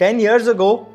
10 years ago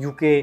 UK,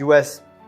US,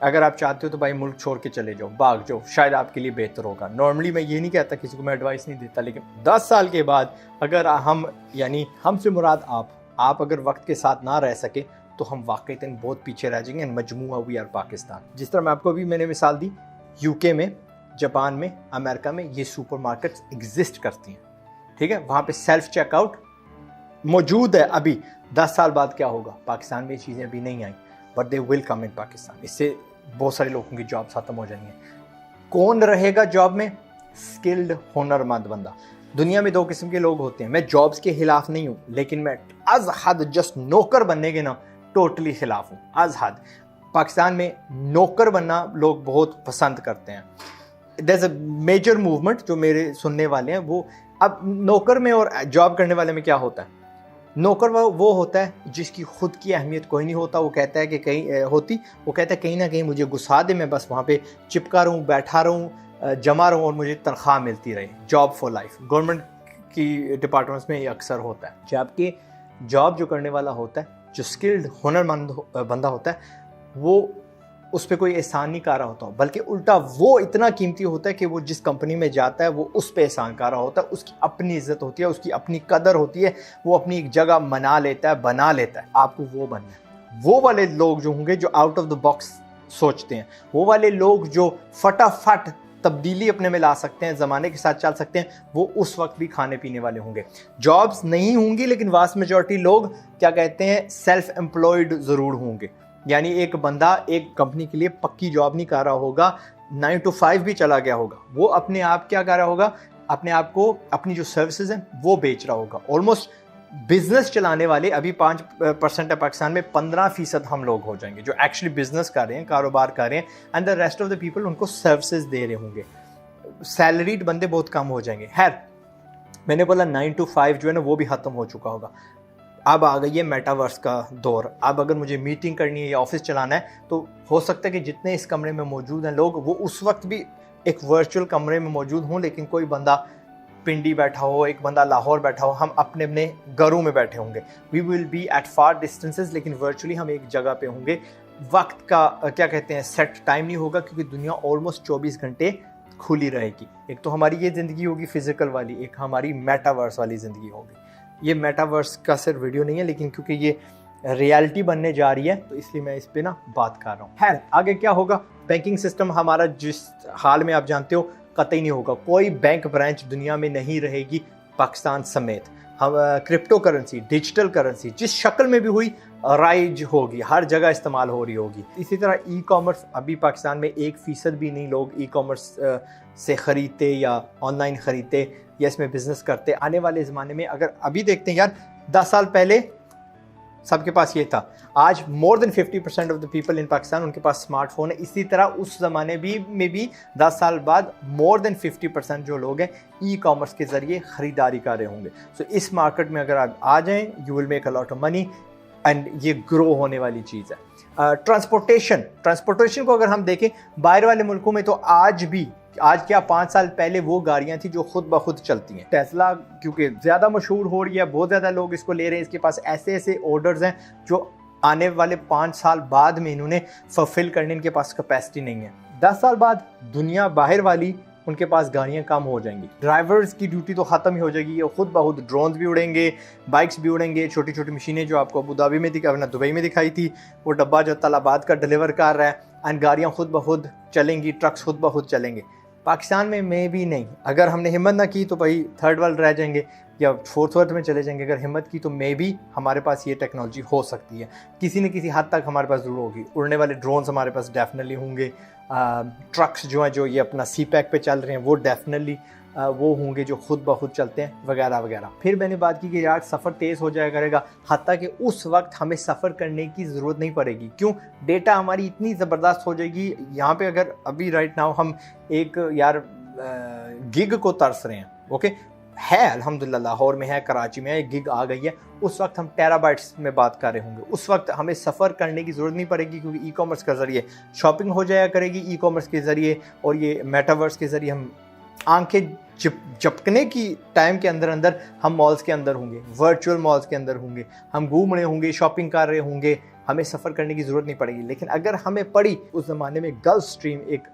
اگر آپ چاہتے ہو تو بھائی ملک چھوڑ کے چلے جاؤ, بھاگ جاؤ, شاید آپ کے لیے بہتر ہوگا. نارملی میں یہ نہیں کہتا, کسی کو میں ایڈوائس نہیں دیتا, لیکن 10 سال کے بعد اگر ہم, یعنی ہم سے مراد آپ اگر وقت کے ساتھ نہ رہ سکے تو ہم واقعتاً بہت پیچھے رہ جائیں گے. مجموعہ وی آر پاکستان. جس طرح میں آپ کو ابھی میں نے مثال دی, UK میں, جاپان میں, امریکہ میں یہ سپر مارکیٹس ایگزسٹ کرتی ہیں, ٹھیک ہے, وہاں پہ سیلف چیک آؤٹ موجود ہے. ابھی 10 سال بعد کیا ہوگا, پاکستان میں یہ چیزیں ابھی نہیں آئیں, بٹ دے ول کم ان پاکستان. اس سے بہت سارے لوگوں کی جابس ختم ہو جائیں گے. کون رہے گا جاب میں؟ اسکلڈ ہنر مند بندہ. دنیا میں 2 قسم کے لوگ ہوتے ہیں. میں جابس کے خلاف نہیں ہوں, لیکن میں از حد جسٹ نوکر بننے کے نا ٹوٹلی خلاف ہوں, از حد. پاکستان میں نوکر بننا لوگ بہت پسند کرتے ہیں. دیر از اے میجر موومنٹ جو میرے سننے والے ہیں وہ, اب نوکر میں اور جاب کرنے والے میں کیا ہوتا ہے؟ نوکر وہ ہوتا ہے جس کی خود کی اہمیت کوئی نہیں ہوتا. وہ کہتا ہے کہ وہ کہتا ہے کہیں نہ کہیں مجھے گھسا دے, میں بس وہاں پہ چپکا رہوں, بیٹھا رہوں, جمع رہوں اور مجھے تنخواہ ملتی رہے. Job for life. گورنمنٹ کی ڈپارٹمنٹس میں یہ اکثر ہوتا ہے. جبکہ جاب جو کرنے والا ہوتا ہے, جو اسکلڈ ہنر مند بندہ ہوتا ہے, وہ اس پہ کوئی احسان نہیں کر رہا ہوتا, بلکہ الٹا وہ اتنا قیمتی ہوتا ہے کہ وہ جس کمپنی میں جاتا ہے وہ اس پہ احسان کر رہا ہوتا ہے. اس کی اپنی عزت ہوتی ہے, اس کی اپنی قدر ہوتی ہے, وہ اپنی ایک جگہ منا لیتا ہے, بنا لیتا ہے. آپ کو وہ بننا ہے. وہ والے لوگ جو ہوں گے جو آؤٹ آف دا باکس سوچتے ہیں, وہ والے لوگ جو فٹافٹ تبدیلی اپنے میں لا سکتے ہیں, زمانے کے ساتھ چل سکتے ہیں, وہ اس وقت بھی کھانے پینے والے ہوں گے. جابس نہیں ہوں گی, لیکن واسٹ میجورٹی لوگ کیا کہتے ہیں, سیلف امپلائڈ ضرور ہوں گے. یعنی ایک بندہ ایک کمپنی کے لیے پکی جاب نہیں کر رہا ہوگا, 9 to 5 بھی چلا گیا ہوگا, وہ اپنے آپ کیا کر رہا ہوگا, اپنے آپ کو, اپنی جو سروسز ہیں وہ بیچ رہا ہوگا. آلموسٹ بزنس چلانے والے ابھی 5% ہے پاکستان میں, 15% ہم لوگ ہو جائیں گے جو ایکچولی بزنس کر رہے ہیں, کاروبار کر رہے ہیں, and the rest of the people ان کو سروسز دے رہے ہوں گے. سیلریڈ بندے بہت کم ہو جائیں گے. خیر, میں نے بولا 9 to 5 جو ہے نا وہ بھی ختم ہو چکا ہوگا. اب آ گئی ہے میٹاورس کا دور. اب اگر مجھے میٹنگ کرنی ہے یا آفس چلانا ہے تو ہو سکتا ہے کہ جتنے اس کمرے میں موجود ہیں لوگ, وہ اس وقت بھی ایک ورچوئل کمرے میں موجود ہوں, لیکن کوئی بندہ پنڈی بیٹھا ہو, ایک بندہ لاہور بیٹھا ہو, ہم اپنے اپنے گھروں میں بیٹھے ہوں گے. We will be at far distances, لیکن ورچولی ہم ایک جگہ پہ ہوں گے. وقت کا کیا کہتے ہیں, سیٹ ٹائم نہیں ہوگا, کیونکہ دنیا آلموسٹ 24 گھنٹے کھلی رہے گی. ایک تو ہماری یہ زندگی ہوگی فزیکل والی, ایک ہماری میٹاورس والی زندگی ہوگی. یہ میٹاورس کا صرف ویڈیو نہیں ہے, لیکن کیونکہ یہ ریالٹی بننے جا رہی ہے تو اس لیے میں اس پہ نا بات کر رہا ہوں. خیر, آگے کیا ہوگا؟ بینکنگ سسٹم ہمارا جس حال میں آپ جانتے ہو قطعی نہیں ہوگا. کوئی بینک برانچ دنیا میں نہیں رہے گی پاکستان سمیت. ہم کرپٹو کرنسی, ڈیجیٹل کرنسی جس شکل میں بھی ہوئی رائج ہوگی, ہر جگہ استعمال ہو رہی ہوگی. اسی طرح ای کامرس, ابھی پاکستان میں 1% بھی نہیں لوگ ای کامرس سے خریدتے یا آن لائن خریدتے یا اس میں بزنس کرتے. آنے والے زمانے میں اگر ابھی دیکھتے ہیں یار, 10 سال پہلے سب کے پاس یہ تھا, آج more than 50% of the people in Pakistan ان کے پاس اسمارٹ فون ہے. اسی طرح اس زمانے میں بھی 10 سال بعد مور دین 50% جو لوگ ہیں ای کامرس کے ذریعے خریداری کر رہے ہوں گے. سو اس مارکیٹ میں اگر آپ آ جائیں, you will make a lot of money, and یہ گرو ہونے والی چیز ہے. ٹرانسپورٹیشن کو اگر ہم دیکھیں باہر والے ملکوں میں, تو آج کیا 5 سال پہلے وہ گاڑیاں تھیں جو خود بخود چلتی ہیں. ٹیسلا کیونکہ زیادہ مشہور ہو رہی ہے, بہت زیادہ لوگ اس کو لے رہے ہیں, اس کے پاس ایسے آرڈرز ہیں جو آنے والے 5 سال بعد میں انہوں نے فلفل کرنے, ان کے پاس کیپیسٹی نہیں ہے. 10 سال بعد دنیا باہر والی, ان کے پاس گاڑیاں کم ہو جائیں گی, ڈرائیورز کی ڈیوٹی تو ختم ہی ہو جائے گی. یہ خود بخود ڈرونز بھی اڑیں گے, بائکس بھی اڑیں گے, چھوٹی چھوٹی مشینیں جو آپ کو ابو دھابی میں دبئی میں دکھائی تھی, وہ ڈبہ جو طلبات کا ڈلیور کر رہا ہے, اینڈ گاڑیاں خود بخود چلیں گی, ٹرکس خود بخود چلیں گے. پاکستان میں بھی نہیں. اگر ہم نے ہمت نہ کی تو بھائی 3rd ورلڈ رہ جائیں گے یا 4th ورلڈ میں چلے جائیں گے. اگر ہمت کی تو بھی ہمارے پاس یہ ٹیکنالوجی ہو سکتی ہے, کسی نہ کسی حد تک ہمارے پاس ضرور ہوگی. اڑنے والے ڈرونز ہمارے پاس ڈیفینیٹلی ہوں گے. ٹرکس جو ہیں جو یہ اپنا سی پیک پہ چل رہے ہیں وہ ڈیفینیٹلی وہ ہوں گے جو خود بخود چلتے ہیں وغیرہ وغیرہ. پھر میں نے بات کی کہ یار سفر تیز ہو جایا کرے گا, حتیٰ کہ اس وقت ہمیں سفر کرنے کی ضرورت نہیں پڑے گی. کیوں؟ ڈیٹا ہماری اتنی زبردست ہو جائے گی. یہاں پہ اگر ابھی رائٹ ناؤ ہم ایک یار گگ کو ترس رہے ہیں, اوکے ہے الحمدللہ, لاہور میں ہے, کراچی میں ہے, ایک گگ آ گئی ہے, اس وقت ہم ٹیرا بائٹس میں بات کر رہے ہوں گے. اس وقت ہمیں سفر کرنے کی ضرورت نہیں پڑے گی, کیونکہ ای کامرس کے ذریعے شاپنگ ہو جایا کرے گی, ای کامرس کے ذریعے, اور یہ میٹاورس کے ذریعے ہم آنکھیں جھپکنے کی ٹائم کے اندر ہم مالز کے اندر ہوں گے, ورچوئل مالز کے اندر ہوں گے, ہم گھوم رہے ہوں گے, شاپنگ کر رہے ہوں گے, ہمیں سفر کرنے کی ضرورت نہیں پڑے گی. لیکن اگر ہمیں پڑی, اس زمانے میں گلف اسٹریم ایک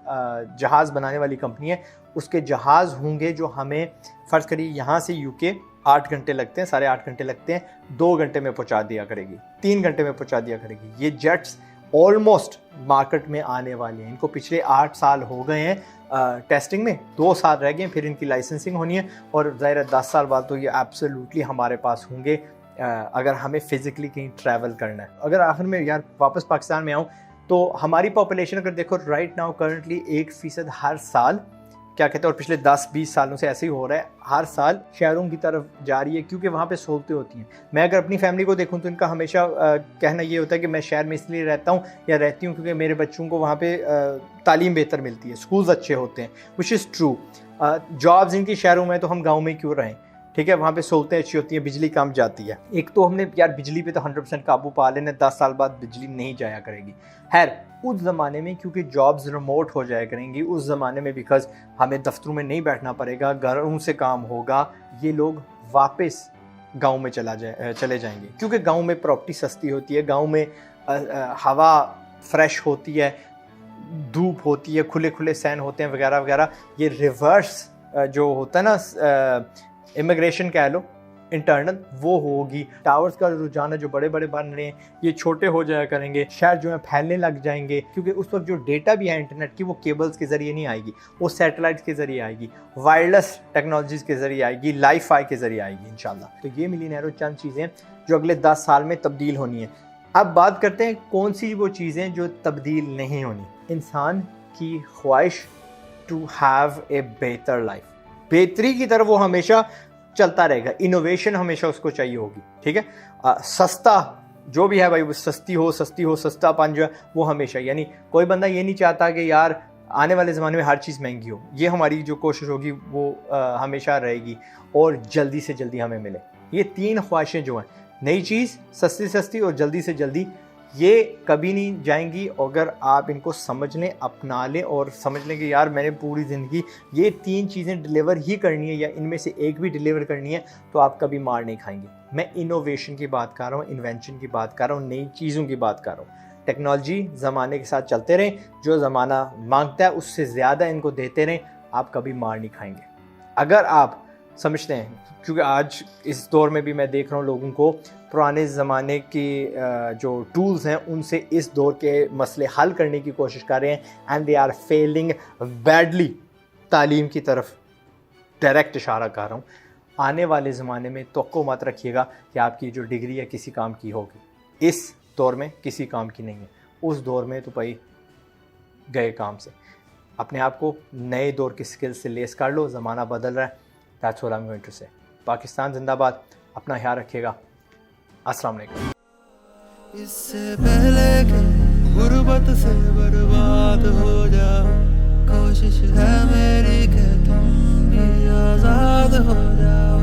جہاز بنانے والی کمپنی ہے, اس کے جہاز ہوں گے جو ہمیں فرض کریے یہاں سے یو کے 8 گھنٹے لگتے ہیں, 8.5 گھنٹے لگتے ہیں, 2 گھنٹے میں پہنچا دیا کرے گی, 3 گھنٹے میں پہنچا دیا کرے گی. یہ جیٹس آلموسٹ مارکیٹ میں آنے والے ہیں. ان کو پچھلے 8 سال ہو گئے ہیں ٹیسٹنگ میں, 2 سال رہ گئے ہیں, پھر ان کی لائسنسنگ ہونی ہے, اور ظاہر ہے 10 سال بعد تو یہ ایبسلیوٹلی ہمارے پاس ہوں گے اگر ہمیں فزیکلی کہیں ٹریول کرنا ہے. اگر آخر میں یار واپس پاکستان میں آؤں تو ہماری پاپولیشن اگر دیکھو رائٹ ناؤ کرنٹلی 1% ہر سال کیا کہتے ہیں, اور پچھلے 10-20 سالوں سے ایسے ہی ہو رہا ہے, ہر سال شہروں کی طرف جا رہی ہے کیونکہ وہاں پہ سہولتیں ہوتی ہیں. میں اگر اپنی فیملی کو دیکھوں تو ان کا ہمیشہ کہنا یہ ہوتا ہے کہ میں شہر میں اس لیے رہتا ہوں یا رہتی ہوں کیونکہ میرے بچوں کو وہاں پہ تعلیم بہتر ملتی ہے, سکولز اچھے ہوتے ہیں, وچ از ٹرو. جابز ان کی شہروں میں تو ہم گاؤں میں کیوں رہیں, ٹھیک ہے, وہاں پہ سہولتیں اچھی ہوتی ہیں, بجلی کم جاتی ہے. ایک تو ہم نے یار بجلی پہ تو 100% قابو پا لینا, 10 سال بعد بجلی نہیں جایا کرے گی. خیر اس زمانے میں کیونکہ جابز ریموٹ ہو جایا کریں گی, اس زمانے میں بیکاز ہمیں دفتروں میں نہیں بیٹھنا پڑے گا, گھروں سے کام ہوگا, یہ لوگ واپس گاؤں میں چلے جائیں گے کیونکہ گاؤں میں پراپرٹی سستی ہوتی ہے, گاؤں میں ہوا فریش ہوتی ہے, دھوپ ہوتی ہے, کھلے سین ہوتے ہیں وغیرہ وغیرہ. یہ ریورس جو ہوتا ہے نا امیگریشن کہہ لو انٹرنل, وہ ہوگی. ٹاورز کا رجحان ہے جو بڑے بن رہے ہیں یہ چھوٹے ہو جایا کریں گے, شہر جو ہیں پھیلنے لگ جائیں گے کیونکہ اس وقت جو ڈیٹا بھی ہے انٹرنیٹ کی وہ کیبلز کے ذریعے نہیں آئے گی, وہ سیٹلائٹس کے ذریعے آئے گی, وائرلیس ٹیکنالوجیز کے ذریعے آئے گی, لائی فائی کے ذریعے آئے گی انشاءاللہ. تو یہ ملینیرو چند چیزیں جو اگلے 10 سال میں تبدیل ہونی ہیں. اب بات کرتے ہیں کون سی وہ چیزیں جو تبدیل نہیں ہونی. انسان کی خواہش ٹو ہیو اے بہتر لائف, بہتری کی طرف وہ ہمیشہ چلتا رہے گا, انوویشن ہمیشہ اس کو چاہیے ہوگی, ٹھیک ہے. سستا جو بھی ہے بھائی, وہ سستی ہو, سستا پن جو ہے وہ ہمیشہ, یعنی کوئی بندہ یہ نہیں چاہتا کہ یار آنے والے زمانے میں ہر چیز مہنگی ہو. یہ ہماری جو کوشش ہوگی وہ ہمیشہ رہے گی, اور جلدی سے جلدی ہمیں ملے. یہ 3 خواہشیں جو ہیں, نئی چیز, سستی اور جلدی سے جلدی, یہ کبھی نہیں جائیں گی اگر آپ ان کو سمجھ لیں, اپنا لیں اور سمجھ لیں کہ یار میں نے پوری زندگی یہ 3 چیزیں ڈیلیور ہی کرنی ہے یا ان میں سے ایک بھی ڈیلیور کرنی ہے, تو آپ کبھی مار نہیں کھائیں گے. میں انوویشن کی بات کر رہا ہوں, انوینشن کی بات کر رہا ہوں, نئی چیزوں کی بات کر رہا ہوں. ٹیکنالوجی زمانے کے ساتھ چلتے رہیں, جو زمانہ مانگتا ہے اس سے زیادہ ان کو دیتے رہیں, آپ کبھی مار نہیں کھائیں گے. اگر آپ سمجھتے ہیں, کیونکہ آج اس دور میں بھی میں دیکھ رہا ہوں لوگوں کو پرانے زمانے کی جو ٹولز ہیں ان سے اس دور کے مسئلے حل کرنے کی کوشش کر رہے ہیں, and they are feeling badly. تعلیم کی طرف ڈائریکٹ اشارہ کر رہا ہوں. آنے والے زمانے میں توقع مت رکھیے گا کہ آپ کی جو ڈگری ہے کسی کام کی ہوگی. اس دور میں کسی کام کی نہیں ہے, اس دور میں تو بھائی گئے کام سے. اپنے آپ کو نئے دور کی سکل سے لیس کر لو, زمانہ بدل رہا ہے. That's what I'm going to say. Pakistan زندہ باد, اپنا خیال رکھیے گا. السلام علیکم. اس سے پہلے کہ غربت سے برباد ہو جاؤ, کوشش ہے میری کہ تم بھی آزاد ہو جاؤ.